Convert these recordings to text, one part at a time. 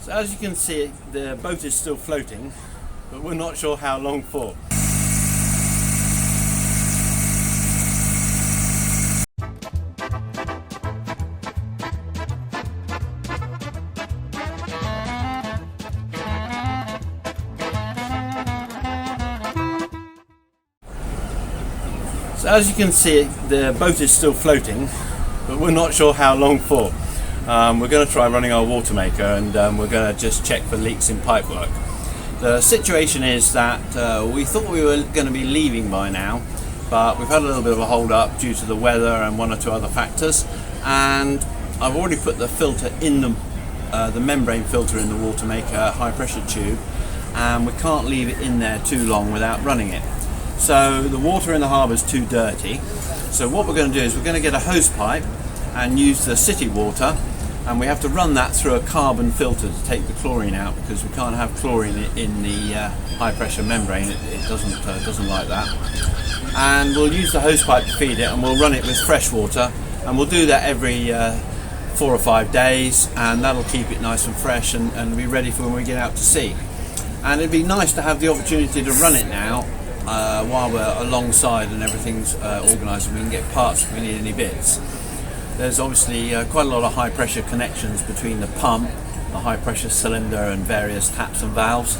So as you can see, the boat is still floating, but we're not sure how long for. So as you can see, the boat is still floating, but we're not sure how long for. We're going to try running our water maker, and we're going to just check for leaks in pipework. The situation is that we thought we were going to be leaving by now, but we've had a little bit of a hold up due to the weather and one or two other factors, and I've already put the filter in the membrane filter in the water maker high pressure tube, and we can't leave it in there too long without running it. So the water in the harbour is too dirty, so what we're going to do is we're going to get a hose pipe and use the city water, and we have to run that through a carbon filter to take the chlorine out, because we can't have chlorine in the high pressure membrane. It doesn't like that. And we'll use the hose pipe to feed it, and we'll run it with fresh water, and we'll do that every 4 or 5 days, and that'll keep it nice and fresh and be ready for when we get out to sea. And it'd be nice to have the opportunity to run it now while we're alongside and everything's organised, and we can get parts if we need any bits. There's obviously quite a lot of high pressure connections between the pump, the high pressure cylinder, and various taps and valves,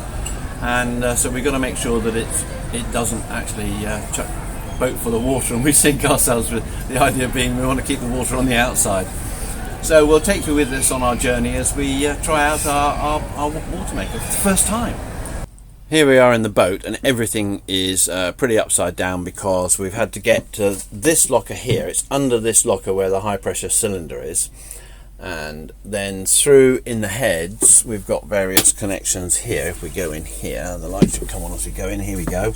and so we've got to make sure that it doesn't actually chuck the boat full of water and we sink ourselves, with the idea being we want to keep the water on the outside. So we'll take you with us on our journey as we try out our water maker for the first time. Here we are in the boat, and everything is pretty upside down because we've had to get to this locker here. It's under this locker where the high pressure cylinder is, and then through in the heads we've got various connections here. If we go in here, the light should come on as we go in. Here we go.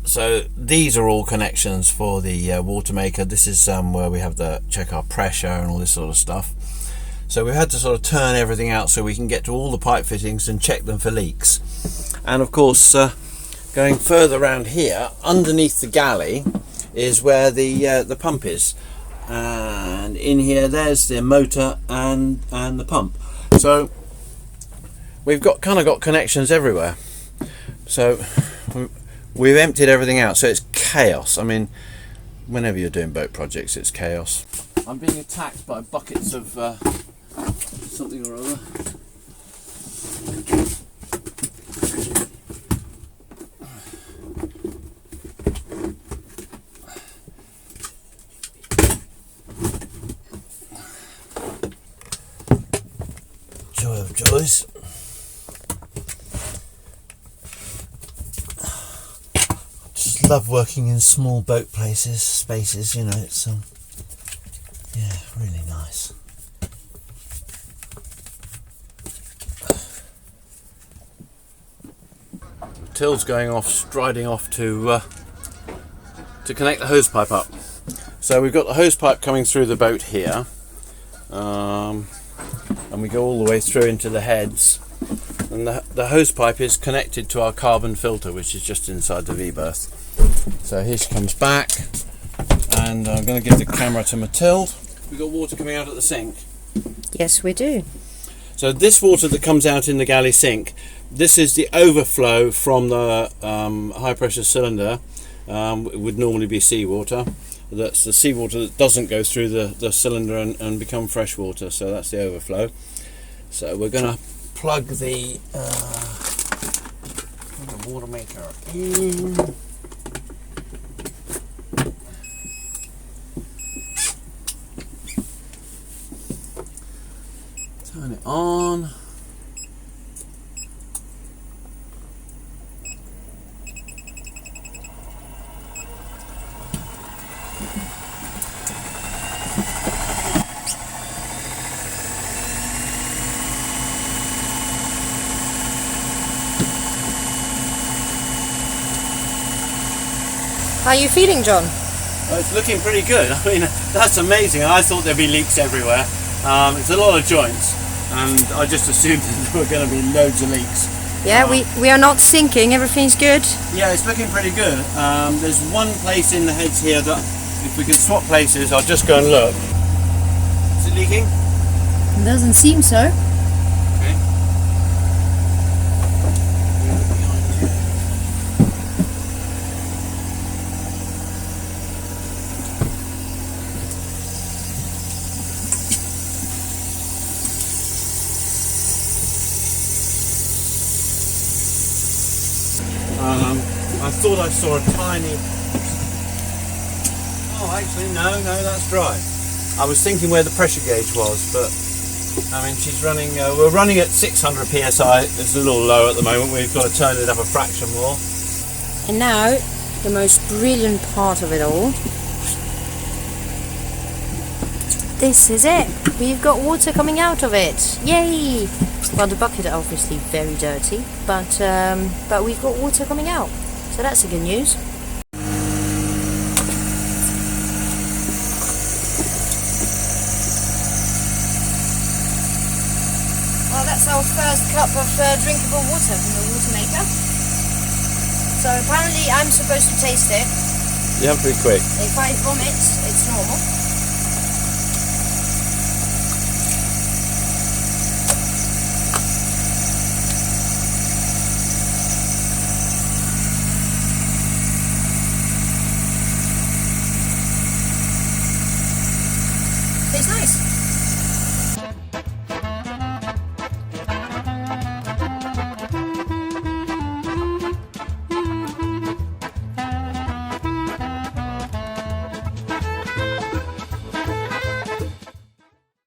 So these are all connections for the water maker. This is where we have to check our pressure and all this sort of stuff. So we've had to sort of turn everything out so we can get to all the pipe fittings and check them for leaks. And of course, going further around here, underneath the galley is where the pump is. And in here, there's the motor and the pump. So we've got connections everywhere. So we've emptied everything out, so it's chaos. I mean, whenever you're doing boat projects, it's chaos. I'm being attacked by buckets of something or other. Joy of joys. Just love working in small boat spaces, you know, it's yeah, really nice. Till's going off, striding off to connect the hose pipe up. So we've got the hose pipe coming through the boat here, and we go all the way through into the heads, and the hose pipe is connected to our carbon filter, which is just inside the V-berth. So here she comes back, and I'm going to give the camera to Matilde. We've got water coming out at the sink. Yes, we do. So this water that comes out in the galley sink, this is the overflow from the high pressure cylinder. It would normally be seawater. That's the seawater that doesn't go through the cylinder and become fresh water, so that's the overflow. So we're going to plug the water maker in. Turn it on. How are you feeling, John? Well, it's looking pretty good. I mean, that's amazing. I thought there'd be leaks everywhere. It's a lot of joints, and I just assumed that there were going to be loads of leaks. Yeah, we are not sinking. Everything's good. Yeah, it's looking pretty good. There's one place in the heads here that, if we could swap places, I'll just go and look. Is it leaking? It doesn't seem so. I thought I saw a tiny... Oh, actually, no, that's dry. I was thinking where the pressure gauge was, but I mean, she's running. We're running at 600 psi. It's a little low at the moment. We've got to turn it up a fraction more. And now, the most brilliant part of it all. This is it. We've got water coming out of it. Yay! Well, the bucket is obviously very dirty, but we've got water coming out. So that's the good news. Well, that's our first cup of drinkable water from the water maker. So apparently I'm supposed to taste it. You have to be quick. If I vomit, it's normal.